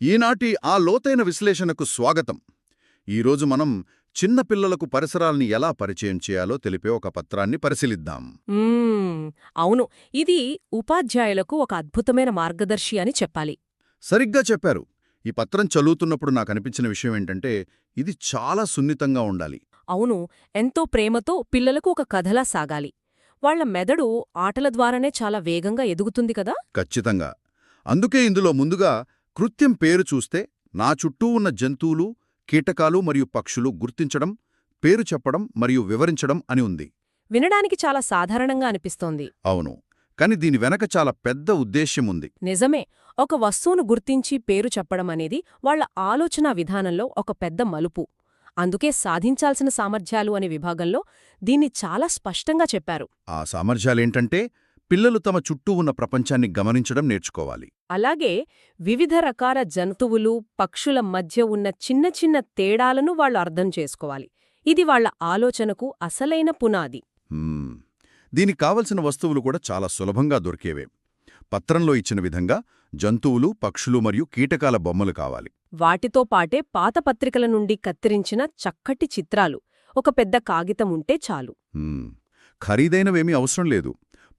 ఈనాటి ఆ లోతైన విశ్లేషణకు స్వాగతం. ఈరోజు మనం చిన్న పిల్లలకు పరిసరాల్ని ఎలా పరిచయం చేయాలో తెలిపే ఒక పత్రాన్ని పరిశీలిద్దాం. అవును, ఇది ఉపాధ్యాయులకు ఒక అద్భుతమైన మార్గదర్శి అని చెప్పాలి. సరిగ్గా చెప్పారు. ఈ పత్రం చదువుతున్నప్పుడు నాకనిపించిన విషయం ఏంటంటే, ఇది చాలా సున్నితంగా ఉండాలి. అవును, ఎంతో ప్రేమతో పిల్లలకు ఒక కథలా సాగాలి. వాళ్ల మెదడు ఆటల ద్వారానే చాలా వేగంగా ఎదుగుతుంది కదా. ఖచ్చితంగా. అందుకే ఇందులో ముందుగా కృత్యం పేరు చూస్తే నా చుట్టూ ఉన్న జంతువులు, కీటకాలు మరియు పక్షులు గుర్తించడం, పేరు చెప్పడం మరియు వివరించడం అని ఉంది. వినడానికి చాలా సాధారణంగా అనిపిస్తోంది. అవును, కాని దీని వెనక చాలా పెద్ద ఉద్దేశ్యముంది. నిజమే, ఒక వస్తువును గుర్తించి పేరు చెప్పడం అనేది వాళ్ల ఆలోచనా విధానంలో ఒక పెద్ద మలుపు. అందుకే సాధించాల్సిన సామర్థ్యాలు అనే విభాగంలో దీన్ని చాలా స్పష్టంగా చెప్పారు. ఆ సామర్థ్యాలేంటంటే, పిల్లలు తమ చుట్టూ ఉన్న ప్రపంచాన్ని గమనించడం నేర్చుకోవాలి. అలాగే వివిధ రకాల జంతువులు, పక్షుల మధ్య ఉన్న చిన్న చిన్న తేడాలను వాళ్ళు అర్థం చేసుకోవాలి. ఇది వాళ్ల ఆలోచనకు అసలైన పునాది. దీనికి కావలసిన వస్తువులు కూడా చాలా సులభంగా దొరికేవే. పత్రంలో ఇచ్చిన విధంగా జంతువులు, పక్షులు మరియు కీటకాల బొమ్మలు కావాలి. వాటితో పాటే పాత పత్రికల నుండి కత్తిరించిన చక్కటి చిత్రాలు, ఒక పెద్ద కాగితం ఉంటే చాలు. ఖరీదైనవేమీ అవసరం లేదు.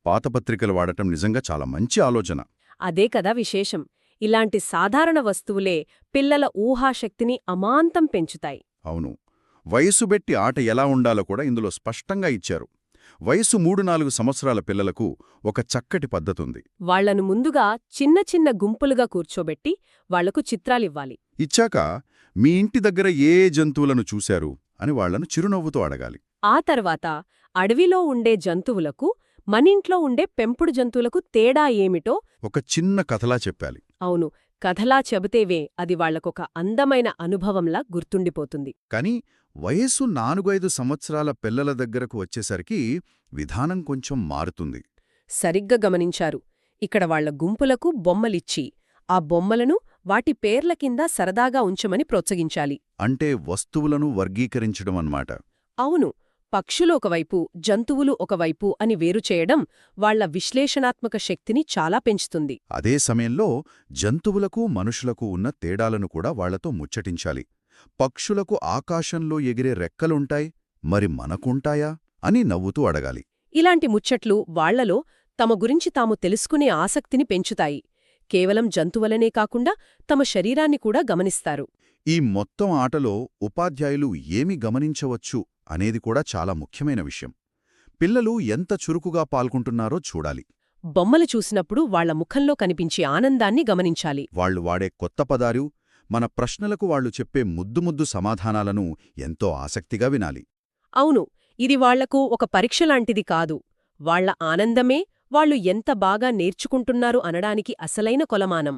పాత పత్రికలు వాడటం నిజంగా చాలా మంచి ఆలోచన. అదే కదా విశేషం. ఇలాంటి సాధారణ వస్తువులే పిల్లల ఊహాశక్తిని అమాంతం పెంచుతాయి. అవును, వయస్సు బెట్టి ఆట ఎలా ఉండాలో కూడా ఇందులో స్పష్టంగా ఇచ్చారు. వయస్సు 3-4 సంవత్సరాల పిల్లలకు ఒక చక్కటి పద్ధతుంది. వాళ్లను ముందుగా చిన్న చిన్న గుంపులుగా కూర్చోబెట్టి వాళ్లకు చిత్రాలివ్వాలి. ఇచ్చాక మీ ఇంటి దగ్గర ఏ జంతువులను చూశారు అని వాళ్లను చిరునవ్వుతో అడగాలి. ఆ తర్వాత అడవిలో ఉండే జంతువులకు, మనింట్లో ఉండే పెంపుడు జంతువులకు తేడా ఏమిటో ఒక చిన్న కథలా చెప్పాలి. అవును, కథలా చెబితేవే అది వాళ్లకొక అందమైన అనుభవంలా గుర్తుండిపోతుంది. కాని వయస్సు 4-5 సంవత్సరాల పిల్లల దగ్గరకు వచ్చేసరికి విధానం కొంచెం మారుతుంది. సరిగ్గా గమనించారు. ఇక్కడ వాళ్ల గుంపులకు బొమ్మలిచ్చి, ఆ బొమ్మలను వాటి పేర్ల కింద సరదాగా ఉంచమని ప్రోత్సహించాలి. అంటే వస్తువులను వర్గీకరించడం అన్నమాట. అవును, పక్షులు ఒకవైపు, జంతువులు ఒకవైపు అని వేరుచేయడం వాళ్ల విశ్లేషణాత్మక శక్తిని చాలా పెంచుతుంది. అదే సమయంలో జంతువులకు, మనుషులకు ఉన్న తేడాలను కూడా వాళ్లతో ముచ్చటించాలి. పక్షులకు ఆకాశంలో ఎగిరే రెక్కలుంటాయి, మరి మనకుంటాయా అని నవ్వుతూ అడగాలి. ఇలాంటి ముచ్చట్లు వాళ్లలో తమ గురించి తాము తెలుసుకునే ఆసక్తిని పెంచుతాయి. కేవలం జంతువులనే కాకుండా తమ శరీరాన్ని కూడా గమనిస్తారు. ఈ మొత్తం ఆటలో ఉపాధ్యాయులు ఏమి గమనించవచ్చు అనేది కూడా చాలా ముఖ్యమైన విషయం. పిల్లలు ఎంత చురుకుగా పాల్గొంటున్నారో చూడాలి. బొమ్మలు చూసినప్పుడు వాళ్ల ముఖంలో కనిపించే ఆనందాన్ని గమనించాలి. వాళ్లు వాడే కొత్త పదాలు, మన ప్రశ్నలకు వాళ్లు చెప్పే ముద్దు సమాధానాలను ఎంతో ఆసక్తిగా వినాలి. అవును, ఇది వాళ్లకు ఒక పరీక్షలాంటిది కాదు. వాళ్ల ఆనందమే వాళ్లు ఎంత బాగా నేర్చుకుంటున్నారు అనడానికి అసలైన కొలమానం.